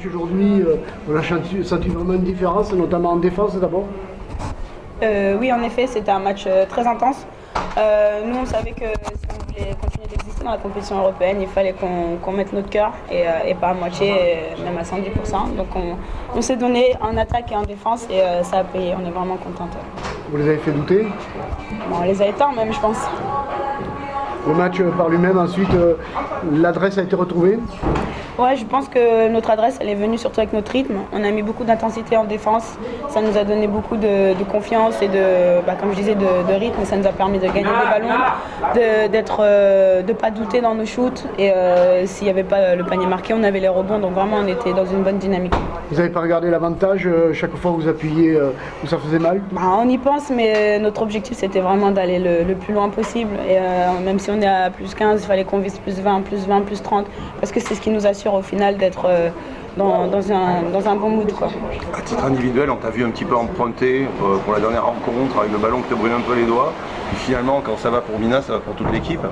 aujourd'hui, on a senti vraiment une différence, notamment en défense d'abord. Oui, en effet, c'était un match très intense. Nous, on savait que si on voulait continuer d'exister dans la compétition européenne, il fallait qu'on mette notre cœur et pas à moitié, même à 110%. Donc on s'est donné en attaque et en défense et ça a payé. On est vraiment contents. Vous les avez fait douter? Bon, on les a éteints même, je pense. Le match par lui-même, ensuite, l'adresse a été retrouvée? Ouais, je pense que notre adresse, elle est venue surtout avec notre rythme. On a mis beaucoup d'intensité en défense. Ça nous a donné beaucoup de confiance et comme je disais, de rythme. Ça nous a permis de gagner des ballons, de pas douter dans nos shoots. Et s'il n'y avait pas le panier marqué, on avait les rebonds. Donc vraiment, on était dans une bonne dynamique. Vous n'avez pas regardé l'avantage chaque fois que vous appuyez où ça faisait mal? On y pense, mais notre objectif, c'était vraiment d'aller le plus loin possible. Et même si on est à plus 15, il fallait qu'on vise plus 20, plus 30. Parce que c'est ce qui nous assure au final d'être dans un bon mood, quoi. À titre individuel, on t'a vu un petit peu emprunter pour la dernière rencontre avec le ballon qui te brûle un peu les doigts. Et finalement, quand ça va pour Mina, ça va pour toute l'équipe.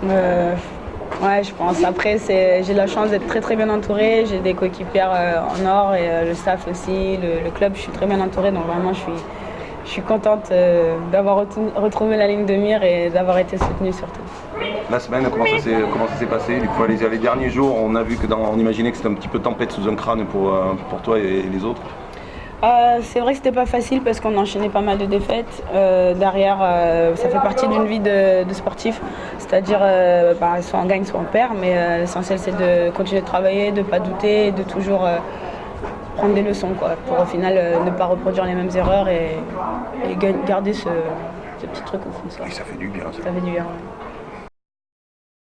Ouais, je pense. Après, j'ai la chance d'être très très bien entourée. J'ai des coéquipières en or et le staff aussi, le club. Je suis très bien entourée, donc vraiment, je suis contente d'avoir retrouvé la ligne de mire et d'avoir été soutenue surtout. La semaine, comment ça s'est passé? Du coup, les derniers jours, on a vu on imaginait que c'était un petit peu tempête sous un crâne pour toi et les autres. C'est vrai que c'était pas facile parce qu'on enchaînait pas mal de défaites. Derrière, ça fait partie d'une vie de sportif, c'est-à-dire soit on gagne, soit on perd, mais l'essentiel c'est de continuer de travailler, de pas douter, de toujours prendre des leçons, quoi, pour au final ne pas reproduire les mêmes erreurs et garder ce petit truc au fond de soi. Et ça fait du bien. Ça fait du bien, ouais.